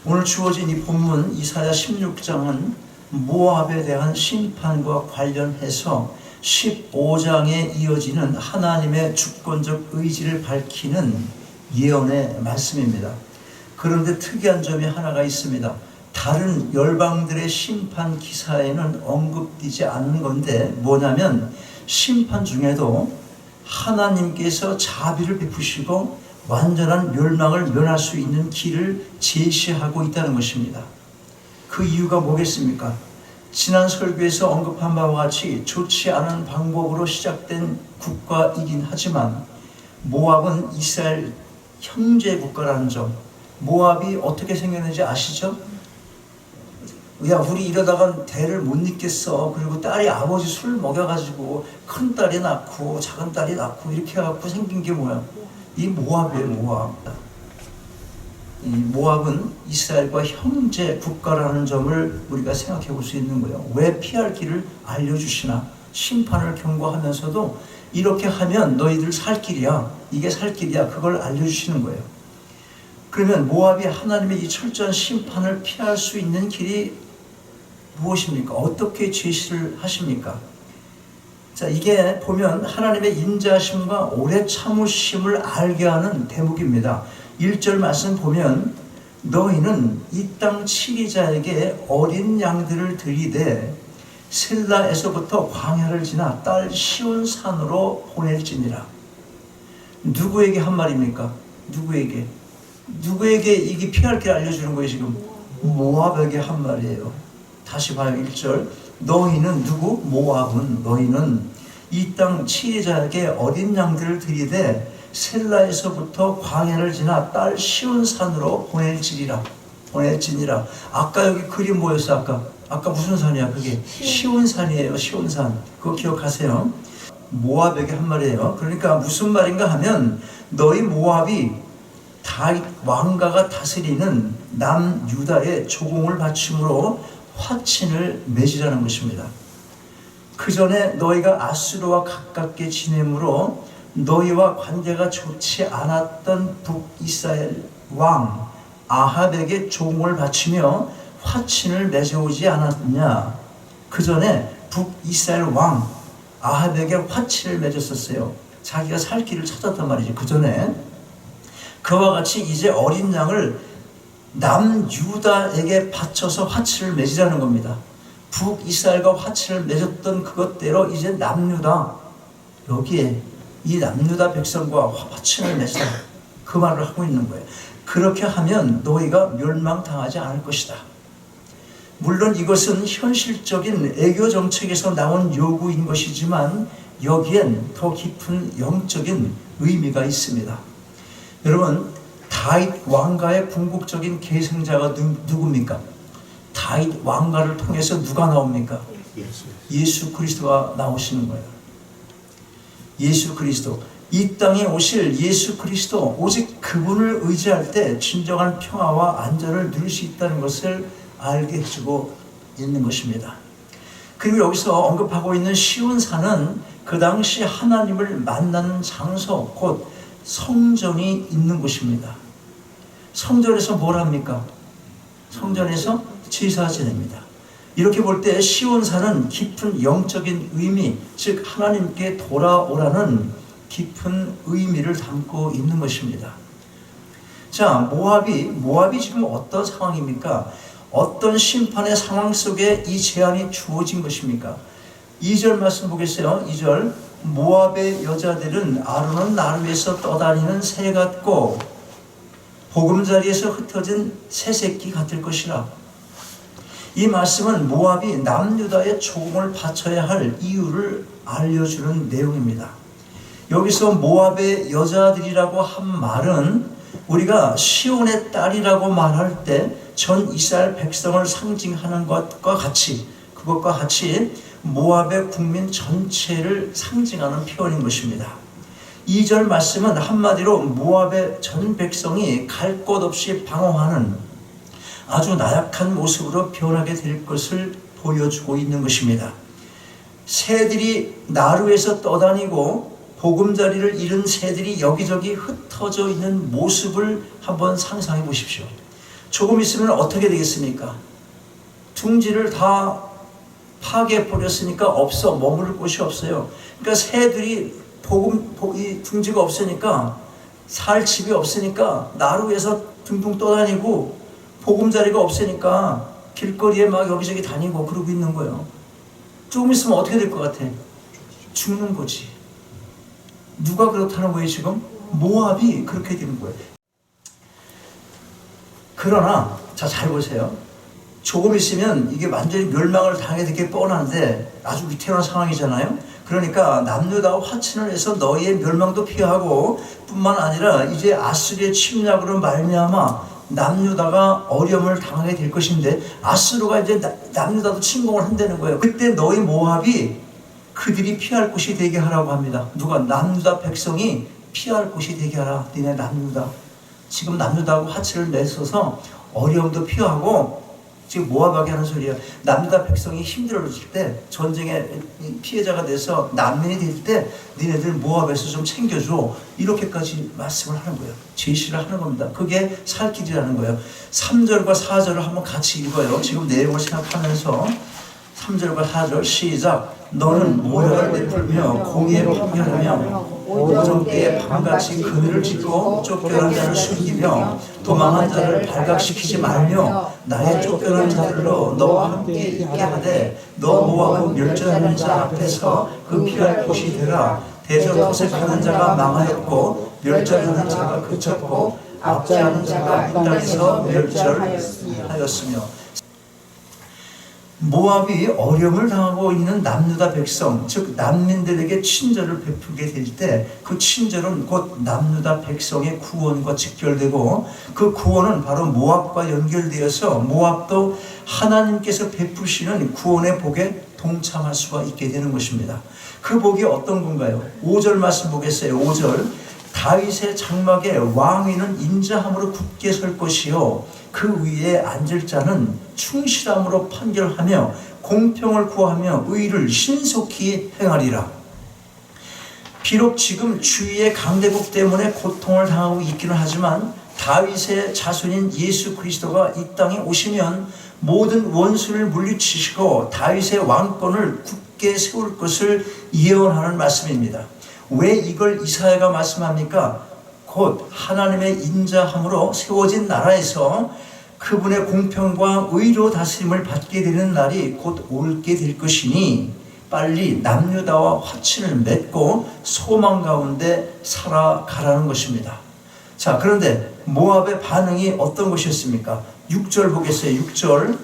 오늘 주어진 이 본문 이사야 16장은 모압에 대한 심판과 관련해서 15장에 이어지는 하나님의 주권적 의지를 밝히는 예언의 말씀입니다. 그런데 특이한 점이 하나가 있습니다. 다른 열방들의 심판 기사에는 언급되지 않는 건데 뭐냐면 심판 중에도 하나님께서 자비를 베푸시고 완전한 멸망을 면할 수 있는 길을 제시하고 있다는 것입니다. 그 이유가 뭐겠습니까? 지난 설교에서 언급한 바와 같이 좋지 않은 방법으로 시작된 국가이긴 하지만 모압은 이스라엘 형제 국가라는 점, 모압이 어떻게 생겼는지 아시죠? 야, 우리 이러다간 대를 못 잇겠어. 그리고 딸이 아버지 술 먹여가지고 큰 딸이 낳고 작은 딸이 낳고 이렇게 해갖고 생긴 게 뭐야? 이 모압이에요, 모압. 이 모압은 이스라엘과 형제 국가라는 점을 우리가 생각해 볼 수 있는 거예요. 왜 피할 길을 알려주시나? 심판을 경고하면서도 이렇게 하면 너희들 살 길이야. 이게 살 길이야. 그걸 알려주시는 거예요. 그러면 모압이 하나님의 이 철저한 심판을 피할 수 있는 길이 무엇입니까? 어떻게 제시를 하십니까? 자, 이게 보면 하나님의 인자심과 오래 참으심을 알게 하는 대목입니다. 1절 말씀 보면 너희는 이 땅 치리자에게 어린 양들을 들이되 셀라에서부터 광야를 지나 딸 시온산으로 보낼지니라. 누구에게 한 말입니까? 누구에게 이게 피할 길 알려주는 거예요. 지금 모압에게 한 말이에요. 다시 봐요. 1절 너희는 누구? 모압은 너희는 이 땅 치리자에게 어린 양들을 들이되 셀라에서부터 광야를 지나 딸 시온산으로 보낼지니라. 아까 여기 그림 뭐였어? 아까 무슨 산이야? 그게 시온산이에요. 시온산. 그거 기억하세요. 모압에게 한 말이에요. 그러니까 무슨 말인가 하면 너희 모압이 다윗 왕가가 다스리는 남유다의 조공을 바침으로 화친을 맺으라는 것입니다. 그 전에 너희가 아수르와 가깝게 지내므로 너희와 관계가 좋지 않았던 북이스라엘 왕 아합에게 조공을 바치며 화친을 맺어오지 않았느냐. 그 전에 북이스라엘 왕 아합에게 화친을 맺었었어요. 자기가 살 길을 찾았단 말이지. 그 전에 그와 같이 이제 어린 양을 남유다에게 바쳐서 화친을 맺으라는 겁니다. 북이스라엘과 화친을 맺었던 그것대로 이제 남유다, 여기에 이 남유다 백성과 화친을 맺자, 그 말을 하고 있는 거예요. 그렇게 하면 너희가 멸망당하지 않을 것이다. 물론 이것은 현실적인 애교 정책에서 나온 요구인 것이지만 여기엔 더 깊은 영적인 의미가 있습니다. 여러분, 다윗 왕가의 궁극적인 계승자가 누굽니까? 다윗 왕가를 통해서 누가 나옵니까? 예수 그리스도가 나오시는 거예요. 예수 그리스도. 이 땅에 오실 예수 그리스도, 오직 그분을 의지할 때 진정한 평화와 안전을 누릴 수 있다는 것을 알게 해주고 있는 것입니다. 그리고 여기서 언급하고 있는 시온산은 그 당시 하나님을 만나는 장소, 곧 성전이 있는 곳입니다. 성전에서 뭘 합니까? 성전에서 제사 지냅니다. 이렇게 볼 때 시온산은 깊은 영적인 의미, 즉 하나님께 돌아오라는 깊은 의미를 담고 있는 것입니다. 자, 모압이 지금 어떤 상황입니까? 어떤 심판의 상황 속에 이 제안이 주어진 것입니까? 2절 말씀 보겠어요. 2절 모압의 여자들은 아론은 나루에서 떠다니는 새 같고 보금자리에서 흩어진 새새끼 같을 것이라. 이 말씀은 모압이 남유다의 조공을 바쳐야 할 이유를 알려주는 내용입니다. 여기서 모압의 여자들이라고 한 말은 우리가 시온의 딸이라고 말할 때 전 이스라엘 백성을 상징하는 그것과 같이 모압의 국민 전체를 상징하는 표현인 것입니다. 2절 말씀은 한마디로 모압의 전 백성이 갈 곳 없이 방황하는 아주 나약한 모습으로 변하게 될 것을 보여주고 있는 것입니다. 새들이 나루에서 떠다니고 보금자리를 잃은 새들이 여기저기 흩어져 있는 모습을 한번 상상해 보십시오. 조금 있으면 어떻게 되겠습니까? 둥지를 다 파괴해버렸으니까 없어. 머무를 곳이 없어요. 그러니까 새들이 이 둥지가 없으니까 살 집이 없으니까 나루에서 둥둥 떠다니고 보금자리가 없으니까 길거리에 막 여기저기 다니고 그러고 있는 거예요. 조금 있으면 어떻게 될 것 같아? 죽는 거지. 누가 그렇다는 거예요 지금? 모압이 그렇게 되는 거예요. 그러나 자, 잘 보세요. 조금 있으면 이게 완전히 멸망을 당하게 되게 뻔한데 아주 위태로운 상황이잖아요. 그러니까 남유다와 화친을 해서 너희의 멸망도 피하고 뿐만 아니라 이제 아수리의 침략으로 말미암아 남유다가 어려움을 당하게 될 것인데 아수르가 이제 남유다도 침공을 한다는 거예요. 그때 너희 모압이 그들이 피할 곳이 되게 하라고 합니다. 누가? 남유다 백성이 피할 곳이 되게 하라. 니네 남유다. 지금 남유다하고 화친을 맺어서 어려움도 피하고 지금 모압하게 하는 소리예요. 남유다 백성이 힘들어질 때, 전쟁의 피해자가 돼서 난민이 될 때 니네들 모압에서 좀 챙겨줘. 이렇게까지 말씀을 하는 거예요. 제시를 하는 겁니다. 그게 살 길이라는 거예요. 3절과 4절을 한번 같이 읽어요. 지금 내용을 생각하면서 3절과 4절 시작. 너는 모략을 베풀며 공의에 판결하며 오정때에 밤같이 그늘을 짓고 쫓겨난 자를 숨기며 도망한 자를 발각시키지 말며 나의 쫓겨난 자들로 너와 함께 있게 하되 너 모압은 멸절하는 자 앞에서 그 피할 곳이 되라. 대저 토색하는 자가 망하였고 멸절하는 자가 그쳤고 압제하는 자가 이 땅에서 멸절하였으며. 모압이 어려움을 당하고 있는 남유다 백성, 즉 난민들에게 친절을 베풀게 될 때 그 친절은 곧 남유다 백성의 구원과 직결되고 그 구원은 바로 모압과 연결되어서 모압도 하나님께서 베푸시는 구원의 복에 동참할 수가 있게 되는 것입니다. 그 복이 어떤 건가요? 5절 말씀 보겠어요. 5절. 다윗의 장막에 왕위는 인자함으로 굳게 설 것이요 그 위에 앉을 자는 충실함으로 판결하며 공평을 구하며 의를 신속히 행하리라. 비록 지금 주위의 강대국 때문에 고통을 당하고 있기는 하지만 다윗의 자손인 예수 그리스도가 이 땅에 오시면 모든 원수를 물리치시고 다윗의 왕권을 굳게 세울 것을 예언하는 말씀입니다. 왜 이걸 이사야가 말씀합니까? 곧 하나님의 인자함으로 세워진 나라에서 그분의 공평과 의로 다스림을 받게 되는 날이 곧 올게 될 것이니 빨리 남유다와 화친을 맺고 소망 가운데 살아가라는 것입니다. 자, 그런데 모압의 반응이 어떤 것이었습니까? 6절 보겠어요. 6절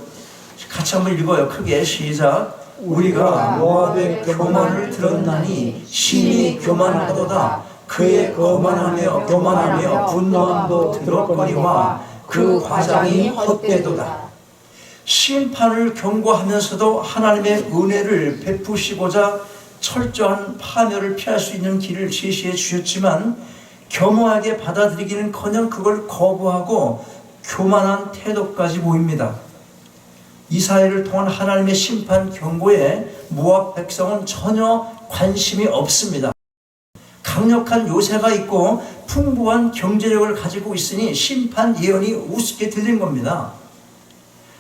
같이 한번 읽어요. 크게 시작. 우리가 모압의 교만을 들었나니 심히 교만하도다. 그의 교만하며 분노함도 들었거니와 그 과장이 헛되도다. 심판을 경고하면서도 하나님의 은혜를 베푸시고자 철저한 파멸을 피할 수 있는 길을 제시해 주셨지만 겸허하게 받아들이기는커녕 그걸 거부하고 교만한 태도까지 보입니다. 이사야를 통한 하나님의 심판 경고에 모압 백성은 전혀 관심이 없습니다. 강력한 요새가 있고 풍부한 경제력을 가지고 있으니 심판 예언이 우습게 들린 겁니다.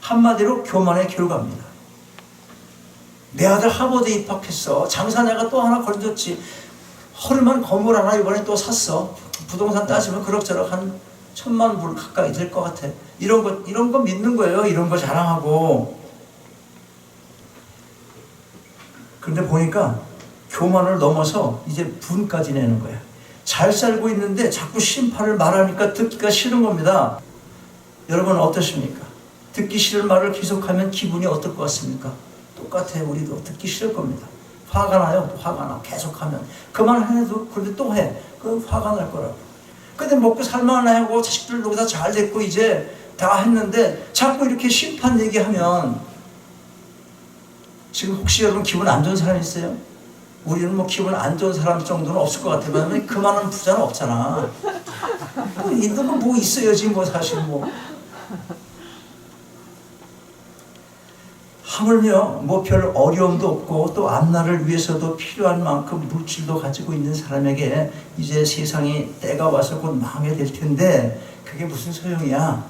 한마디로 교만의 결과입니다. 내 아들 하버드에 입학했어. 장사 내가 또 하나 건졌지. 허름한 건물 하나 이번에 또 샀어. 부동산 따지면 그럭저럭 한 1,000만 불 가까이 될 것 같아. 이런 거 믿는 거예요. 이런 거 자랑하고. 그런데 보니까 교만을 넘어서 이제 분까지 내는 거야. 잘 살고 있는데 자꾸 심판을 말하니까 듣기가 싫은 겁니다. 여러분 어떠십니까? 듣기 싫은 말을 계속하면 기분이 어떨 것 같습니까? 똑같아요. 우리도 듣기 싫을 겁니다. 화가 나요. 화가 나. 계속하면. 그만해도 그런데 또 해. 그 화가 날 거라고. 근데 먹고 살만하고 자식들 여기다 잘 됐고 이제 다 했는데 자꾸 이렇게 심판 얘기하면 지금 혹시 여러분 기분 안 좋은 사람 있어요? 우리는 뭐 기분 안 좋은 사람 정도는 없을 것 같아요. 왜냐면 그만한 부자는 없잖아. 뭐 있는 건 뭐 있어야지 뭐 사실 뭐. 하물며 뭐 별 어려움도 없고 또 앞날을 위해서도 필요한 만큼 물질도 가지고 있는 사람에게 이제 세상이 때가 와서 곧 망하게 될 텐데 그게 무슨 소용이야?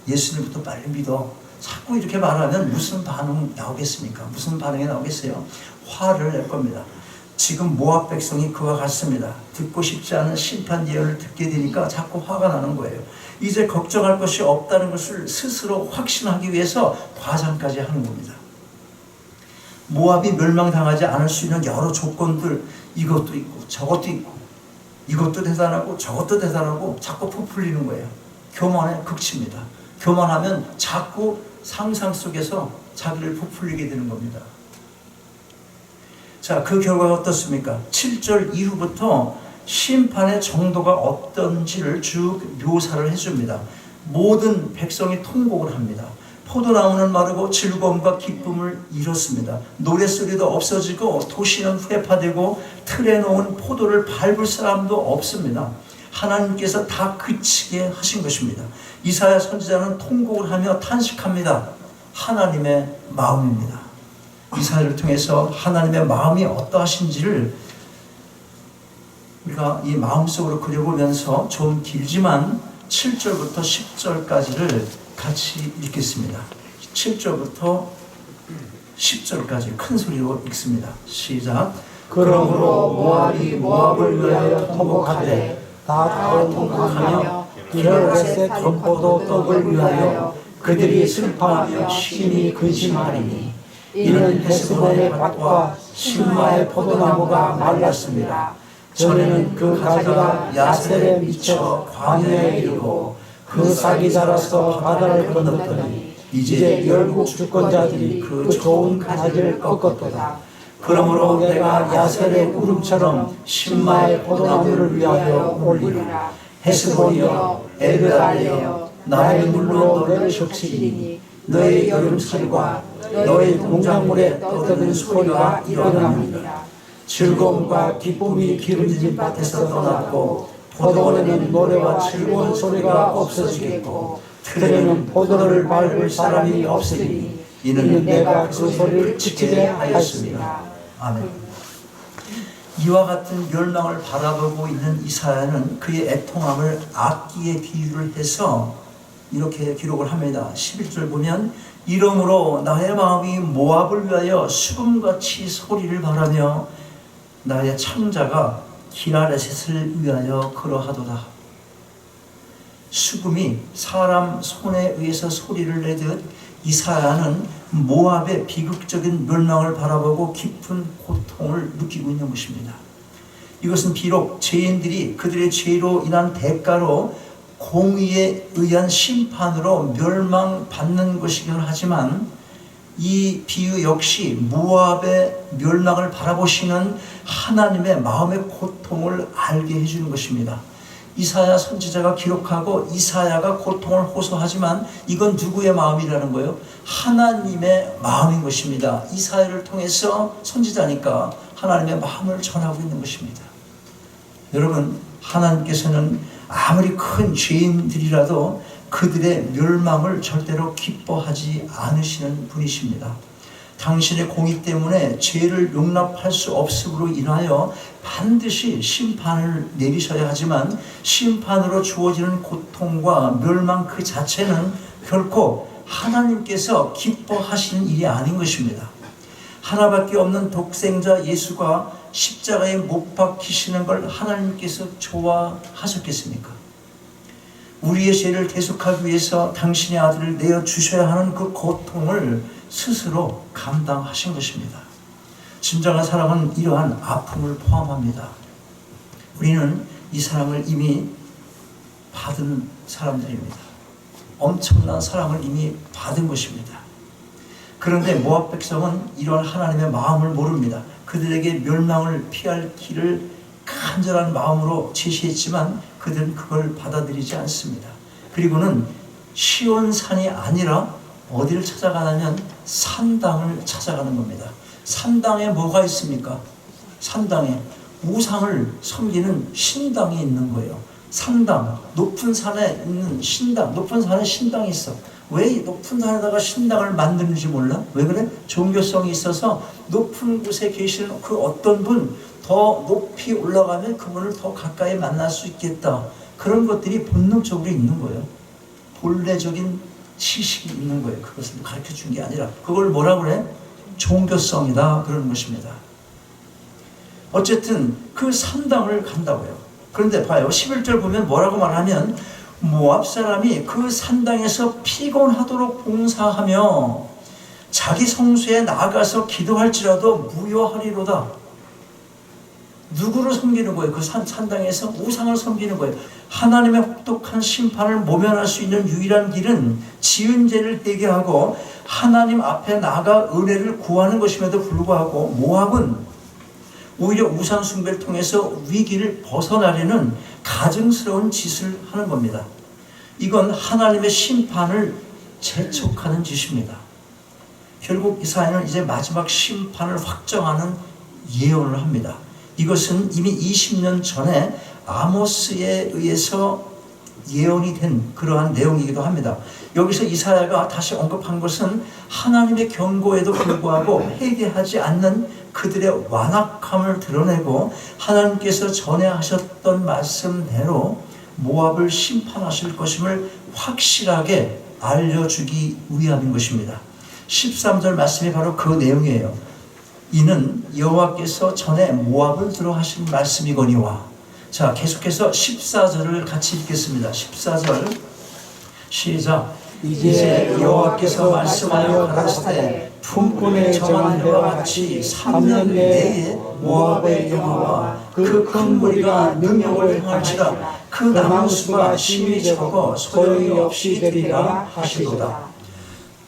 예수님부터 빨리 믿어. 자꾸 이렇게 말하면 무슨 반응 나오겠습니까? 무슨 반응이 나오겠어요? 화를 낼 겁니다. 지금 모압 백성이 그와 같습니다. 듣고 싶지 않은 심판 예언을 듣게 되니까 자꾸 화가 나는 거예요. 이제 걱정할 것이 없다는 것을 스스로 확신하기 위해서 과장까지 하는 겁니다. 모압이 멸망당하지 않을 수 있는 여러 조건들, 이것도 있고 저것도 있고 이것도 대단하고 저것도 대단하고 자꾸 부풀리는 거예요. 교만의 극치입니다. 교만하면 자꾸 상상 속에서 자기를 부풀리게 되는 겁니다. 자, 그 결과가 어떻습니까? 7절 이후부터 심판의 정도가 어떤지를 쭉 묘사를 해줍니다. 모든 백성이 통곡을 합니다. 포도나무는 마르고 즐거움과 기쁨을 잃었습니다. 노랫소리도 없어지고 도시는 회파되고 틀에 놓은 포도를 밟을 사람도 없습니다. 하나님께서 다 그치게 하신 것입니다. 이사야 선지자는 통곡을 하며 탄식합니다. 하나님의 마음입니다. 이사야를 통해서 하나님의 마음이 어떠하신지를 우리가 이 마음속으로 그려보면서 좀 길지만 7절부터 10절까지를 같이 읽겠습니다. 7절부터 10절까지 큰 소리로 읽습니다. 시작. 그러므로 모압이 모압을 위하여 통곡하되 다 통곡하며 기르셋 전포도 떡을 위하여 그들이 슬퍼하며 심히 근심하리니 이는 헤스본의 밭과 신마의 포도나무가 말랐습니다. 전에는 그 가지가 야셀에 미쳐 광야에 이르고 그 싹이 자라서 바다를 건넜더니 이제 열국 주권자들이 그 좋은 가지를 꺾었도다. 그러므로 내가 야셀의 울음처럼 신마의 포도나무를 위하여 올리라. 헤스본이여 에드랄레여 나의 눈물로 너를 적시리니 너의 여름철과 너의 농작물에 떠드는 소리가 일어납니다. 즐거움과 기쁨이 기름진 밭에서 떠났고 포도원에는 노래와 즐거운 소리가 없어지겠고 틀에는 포도를 밟을 사람이 없으리니 이는 내가 그 소리를 그치게 하였습니다. 아멘. 이와 같은 멸망을 바라보고 있는 이사야는 그의 애통함을 악기에 비유를 해서 이렇게 기록을 합니다. 11절 보면 이러므로 나의 마음이 모압을 위하여 수금같이 소리를 바라며 나의 창자가 기라레셋을 위하여 그러하도다. 수금이 사람 손에 의해서 소리를 내듯 이사야는 모압의 비극적인 멸망을 바라보고 깊은 고통을 느끼고 있는 것입니다. 이것은 비록 죄인들이 그들의 죄로 인한 대가로 공의에 의한 심판으로 멸망받는 것이긴 하지만 이 비유 역시 모압의 멸망을 바라보시는 하나님의 마음의 고통을 알게 해주는 것입니다. 이사야 선지자가 기록하고 이사야가 고통을 호소하지만 이건 누구의 마음이라는 거예요? 하나님의 마음인 것입니다. 이사야를 통해서 선지자니까 하나님의 마음을 전하고 있는 것입니다. 여러분, 하나님께서는 아무리 큰 죄인들이라도 그들의 멸망을 절대로 기뻐하지 않으시는 분이십니다. 당신의 공의 때문에 죄를 용납할 수 없음으로 인하여 반드시 심판을 내리셔야 하지만 심판으로 주어지는 고통과 멸망 그 자체는 결코 하나님께서 기뻐하시는 일이 아닌 것입니다. 하나밖에 없는 독생자 예수가 십자가에 못 박히시는 걸 하나님께서 좋아하셨겠습니까? 우리의 죄를 대속하기 위해서 당신의 아들을 내어주셔야 하는 그 고통을 스스로 감당하신 것입니다. 진정한 사랑은 이러한 아픔을 포함합니다. 우리는 이 사랑을 이미 받은 사람들입니다. 엄청난 사랑을 이미 받은 것입니다. 그런데 모압 백성은 이러한 하나님의 마음을 모릅니다. 그들에게 멸망을 피할 길을 간절한 마음으로 제시했지만 그들은 그걸 받아들이지 않습니다. 그리고는 시온산이 아니라 어디를 찾아가냐면 산당을 찾아가는 겁니다. 산당에 뭐가 있습니까? 산당에 우상을 섬기는 신당이 있는 거예요. 산당, 높은 산에 있는 신당, 높은 산에 신당이 있어. 왜 높은 산에다가 신당을 만드는지 몰라? 왜 그래? 종교성이 있어서 높은 곳에 계시는 그 어떤 분, 더 높이 올라가면 그분을 더 가까이 만날 수 있겠다. 그런 것들이 본능적으로 있는 거예요. 본래적인 지식이 있는 거예요. 그것을 가르쳐 준 게 아니라 그걸 뭐라 그래? 종교성이다 그러는 것입니다. 어쨌든 그 산당을 간다고요. 그런데 봐요. 11절 보면 뭐라고 말하면 모압 사람이 그 산당에서 피곤하도록 봉사하며 자기 성소에 나가서 기도할지라도 무효하리로다. 누구를 섬기는 거예요? 그 산당에서 우상을 섬기는 거예요. 하나님의 혹독한 심판을 모면할 수 있는 유일한 길은 지은 죄를 회개하고 하나님 앞에 나가 은혜를 구하는 것임에도 불구하고 모압은 오히려 우상 숭배를 통해서 위기를 벗어나려는 가증스러운 짓을 하는 겁니다. 이건 하나님의 심판을 재촉하는 짓입니다. 결국 이사야는 이제 마지막 심판을 확정하는 예언을 합니다. 이것은 이미 20년 전에 아모스에 의해서 예언이 된 그러한 내용이기도 합니다. 여기서 이사야가 다시 언급한 것은 하나님의 경고에도 불구하고 회개하지 않는 그들의 완악함을 드러내고 하나님께서 전에 하셨던 말씀대로 모압을 심판하실 것임을 확실하게 알려주기 위함인 것입니다. 13절 말씀이 바로 그 내용이에요. 이는 여호와께서 전에 모압을 들어 하신 말씀이거니와. 자, 계속해서 14절을 같이 읽겠습니다. 14절 시작. 이제 여호와께서 말씀하여 가라사대 품꾼의 정한 해와 같이 3년 내에 모압의 영화와 그 큰 무리가 능력을 행할지라 그 남은 수가 심히 적어 소용이 없이 되리라 하시도다.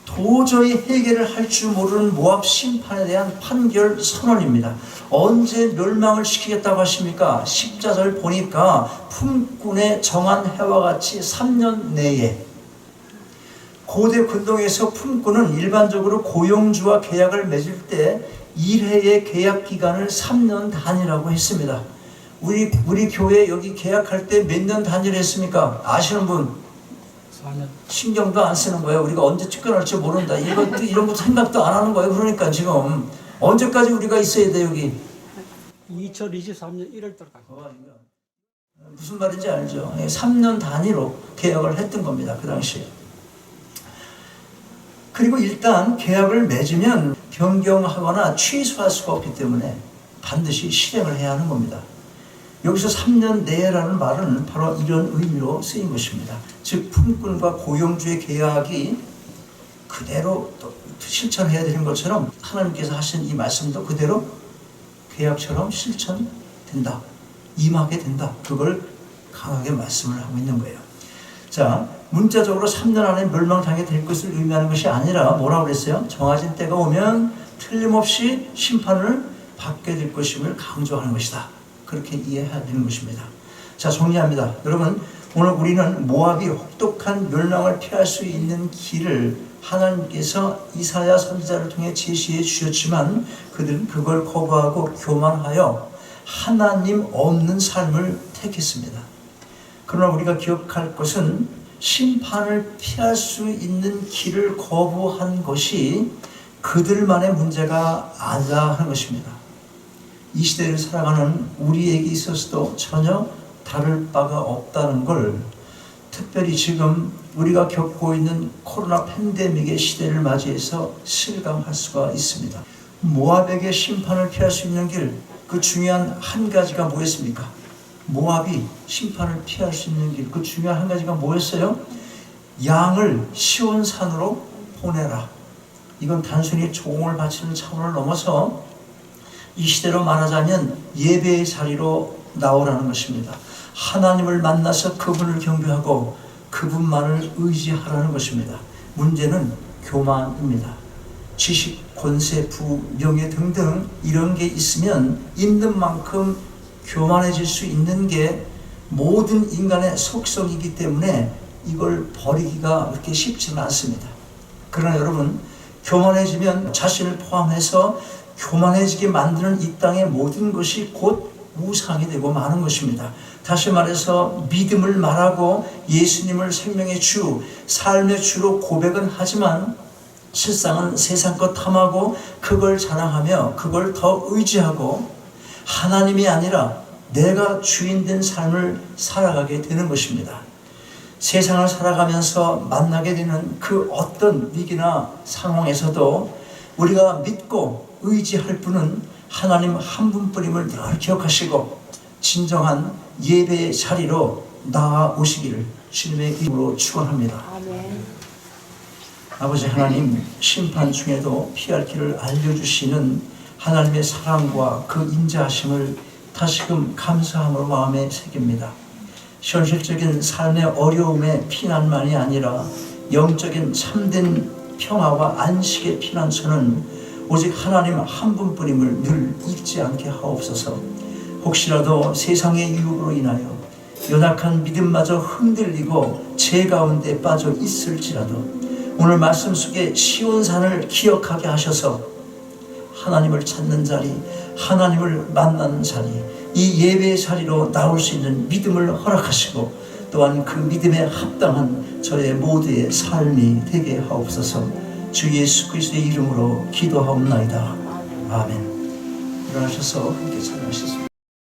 도저히 해결을 할 줄 모르는 모압 심판에 대한 판결 선언입니다. 언제 멸망을 시키겠다고 하십니까? 14절 보니까 품꾼의 정한 해와 같이 3년 내에. 고대 근동에서 품꾼은 일반적으로 고용주와 계약을 맺을 때 1회의 계약 기간을 3년 단위라고 했습니다. 우리 교회 여기 계약할 때 몇 년 단위로 했습니까? 아시는 분? 4년. 신경도 안 쓰는 거예요. 우리가 언제 쫓겨날지 모른다. 이런 거 생각도 안 하는 거예요. 그러니까 지금 언제까지 우리가 있어야 돼 여기? 2023년 1월달까지. 무슨 말인지 알죠? 3년 단위로 계약을 했던 겁니다. 그 당시에. 그리고 일단 계약을 맺으면 변경하거나 취소할 수가 없기 때문에 반드시 실행을 해야 하는 겁니다. 여기서 3년 내라는 말은 바로 이런 의미로 쓰인 것입니다. 즉 품꾼과 고용주의 계약이 그대로 또 실천해야 되는 것처럼 하나님께서 하신 이 말씀도 그대로 계약처럼 실천된다. 임하게 된다. 그걸 강하게 말씀을 하고 있는 거예요. 자, 문자적으로 3년 안에 멸망당하게 될 것을 의미하는 것이 아니라 뭐라고 그랬어요? 정해진 때가 오면 틀림없이 심판을 받게 될 것임을 강조하는 것이다. 그렇게 이해해야 되는 것입니다. 자, 정리합니다. 여러분, 오늘 우리는 모압이 혹독한 멸망을 피할 수 있는 길을 하나님께서 이사야 선지자를 통해 제시해 주셨지만 그들은 그걸 거부하고 교만하여 하나님 없는 삶을 택했습니다. 그러나 우리가 기억할 것은 심판을 피할 수 있는 길을 거부한 것이 그들만의 문제가 아니라 하는 것입니다. 이 시대를 살아가는 우리에게 있어서도 전혀 다를 바가 없다는 걸 특별히 지금 우리가 겪고 있는 코로나 팬데믹의 시대를 맞이해서 실감할 수가 있습니다. 모압에게 심판을 피할 수 있는 길, 그 중요한 한 가지가 뭐였습니까? 모압이 심판을 피할 수 있는 길, 그 중요한 한 가지가 뭐였어요? 양을 시온산으로 보내라. 이건 단순히 종을 바치는 차원을 넘어서 이 시대로 말하자면 예배의 자리로 나오라는 것입니다. 하나님을 만나서 그분을 경배하고 그분만을 의지하라는 것입니다. 문제는 교만입니다. 지식, 권세, 부, 명예 등등 이런 게 있으면 있는 만큼 교만해질 수 있는 게 모든 인간의 속성이기 때문에 이걸 버리기가 그렇게 쉽지는 않습니다. 그러나 여러분, 교만해지면 자신을 포함해서 교만해지게 만드는 이 땅의 모든 것이 곧 우상이 되고 마는 것입니다. 다시 말해서 믿음을 말하고 예수님을 생명의 주, 삶의 주로 고백은 하지만 실상은 세상 것 탐하고 그걸 자랑하며 그걸 더 의지하고 하나님이 아니라 내가 주인 된 삶을 살아가게 되는 것입니다. 세상을 살아가면서 만나게 되는 그 어떤 위기나 상황에서도 우리가 믿고 의지할 분은 하나님 한 분뿐임을 늘 기억하시고 진정한 예배의 자리로 나아오시기를 주님의 이름으로 축원합니다. 아버지 하나님, 심판 중에도 피할 길을 알려주시는 하나님의 사랑과 그 인자하심을 다시금 감사함으로 마음에 새깁니다. 현실적인 삶의 어려움의 피난만이 아니라 영적인 참된 평화와 안식의 피난처는 오직 하나님 한 분뿐임을 늘 잊지 않게 하옵소서. 혹시라도 세상의 유혹으로 인하여 연약한 믿음마저 흔들리고 죄 가운데 빠져 있을지라도 오늘 말씀 속에 시온산을 기억하게 하셔서 하나님을 찾는 자리, 하나님을 만나는 자리, 이 예배의 자리로 나올 수 있는 믿음을 허락하시고 또한 그 믿음에 합당한 저의 모두의 삶이 되게 하옵소서. 주 예수 그리스도의 이름으로 기도하옵나이다. 아멘. 일어나셔서 함께 찬양하시겠습니다.